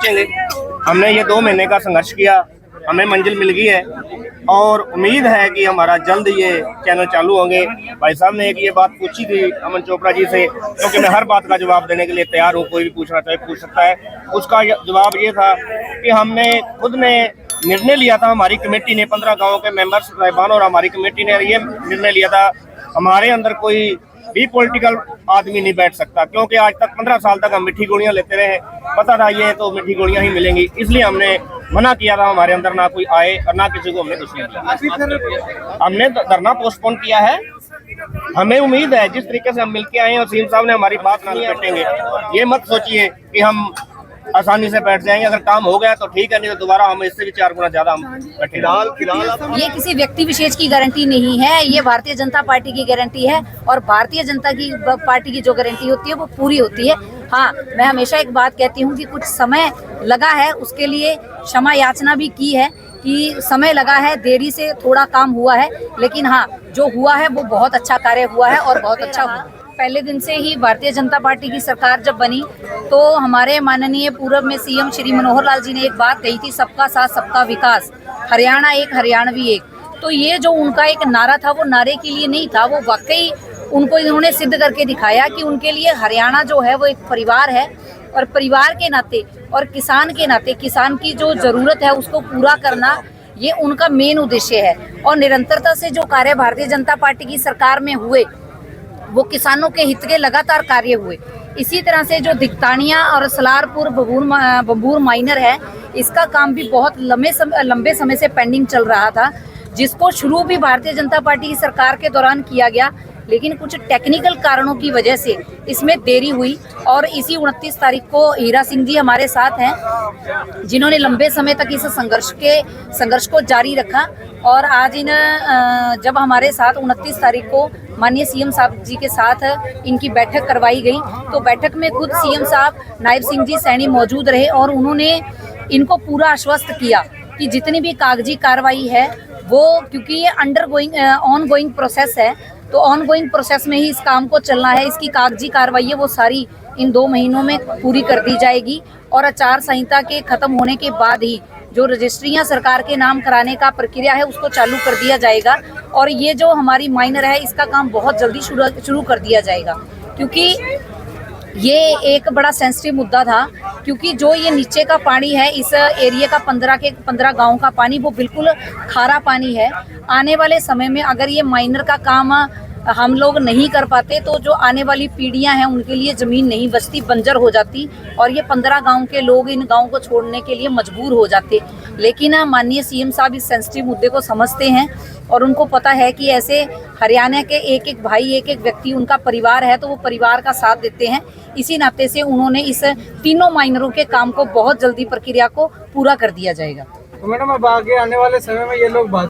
हमने ये 2 महीने का संघर्ष किया, हमें मंजिल मिल गई है और उम्मीद है कि हमारा जल्द ये चैनल चालू होंगे। भाई साहब ने एक ये बात पूछी थी अमन चोपड़ा जी से, क्योंकि मैं हर बात का जवाब देने के लिए तैयार हूँ, कोई भी पूछना चाहे पूछ सकता है। उसका जवाब ये था कि हमने खुद ने निर्णय लिया था, हमारी कमेटी ने 15 गाँव के मेंबर्स साहिबान और हमारी कमेटी ने ये निर्णय लिया था, हमारे अंदर कोई भी पॉलिटिकल आदमी नहीं बैठ सकता, क्योंकि आज तक 15 साल तक हम मीठी गोलियां लेते रहे, पता था ये तो मीठी गोलियां ही मिलेंगी, इसलिए हमने मना किया था हमारे अंदर ना कोई आए और ना किसी को हमने कुछ नहीं किया। हमने धरना पोस्टपोन किया है। हमें उम्मीद है जिस तरीके से हम मिलके आए हैं और सीएम साहब ने हमारी बात नहीं काटेंगे, ये मत सोचिए कि हम आसानी से बैठ जाएंगे। अगर काम हो गया तो ठीक है, नहीं तो दोबारा हम इससे भी 4 गुना ज्यादा हम फिलहाल ये किसी व्यक्ति विशेष की गारंटी नहीं है, ये भारतीय जनता पार्टी की गारंटी है और भारतीय जनता की पार्टी की जो गारंटी होती है वो पूरी होती है। हाँ, मैं हमेशा एक बात कहती हूँ कि कुछ समय लगा है, उसके लिए क्षमा याचना भी की है कि समय लगा है, देरी से थोड़ा काम हुआ है, लेकिन हाँ जो हुआ है वो बहुत अच्छा कार्य हुआ है और बहुत अच्छा हुआ। पहले दिन से ही भारतीय जनता पार्टी की सरकार जब बनी तो हमारे माननीय पूर्व में सीएम श्री मनोहर लाल जी ने एक बात कही थी, सबका साथ सबका विकास, हरियाणा एक हरियाणवी एक। तो ये जो उनका एक नारा था वो नारे के लिए नहीं था, वो वाकई उनको इन्होंने सिद्ध करके दिखाया कि उनके लिए हरियाणा जो है वो एक परिवार है और परिवार के नाते और किसान के नाते किसान की जो जरूरत है उसको पूरा करना ये उनका मेन उद्देश्य है। और निरंतरता से जो कार्य भारतीय जनता पार्टी की सरकार में हुए वो किसानों के हित के लगातार कार्य हुए। इसी तरह से जो दिगतानिया और सलारपुर बबूर माइनर है, इसका काम भी बहुत लंबे समय से पेंडिंग चल रहा था, जिसको शुरू भी भारतीय जनता पार्टी की सरकार के दौरान किया गया, लेकिन कुछ टेक्निकल कारणों की वजह से इसमें देरी हुई। और इसी 29 तारीख को हीरा सिंह जी हमारे साथ हैं, जिन्होंने लंबे समय तक इस संघर्ष को जारी रखा। और आज जब हमारे साथ 29 तारीख को माननीय सीएम साहब जी के साथ इनकी बैठक करवाई गई, तो बैठक में खुद सीएम साहब नायब सिंह जी सैनी मौजूद रहे और उन्होंने इनको पूरा आश्वस्त किया कि जितनी भी कागजी कार्रवाई है वो, क्योंकि ये ऑनगोइंग प्रोसेस है, तो ऑनगोइंग प्रोसेस में ही इस काम को चलना है। इसकी कागजी कार्रवाई है वो सारी इन 2 महीनों में पूरी कर दी जाएगी और आचार संहिता के खत्म होने के बाद ही जो रजिस्ट्रियां सरकार के नाम कराने का प्रक्रिया है उसको चालू कर दिया जाएगा। और ये जो हमारी माइनर है इसका काम बहुत जल्दी शुरू कर दिया जाएगा, क्योंकि ये एक बड़ा सेंसिटिव मुद्दा था, क्योंकि जो ये नीचे का पानी है इस एरिया का 15 गाँव का पानी वो बिल्कुल खारा पानी है। आने वाले समय में अगर ये माइनर का काम हम लोग नहीं कर पाते तो जो आने वाली पीढ़ियां हैं उनके लिए ज़मीन नहीं बचती, बंजर हो जाती और ये 15 गांव के लोग इन गांव को छोड़ने के लिए मजबूर हो जाते। लेकिन माननीय सीएम साहब इस सेंसिटिव मुद्दे को समझते हैं और उनको पता है कि ऐसे हरियाणा के एक एक भाई, एक एक व्यक्ति उनका परिवार है, तो वो परिवार का साथ देते हैं। इसी नाते से उन्होंने इस तीनों माइनरों के काम को बहुत जल्दी प्रक्रिया को पूरा कर दिया जाएगा। तो मैडम अब आगे आने वाले समय में ये लोग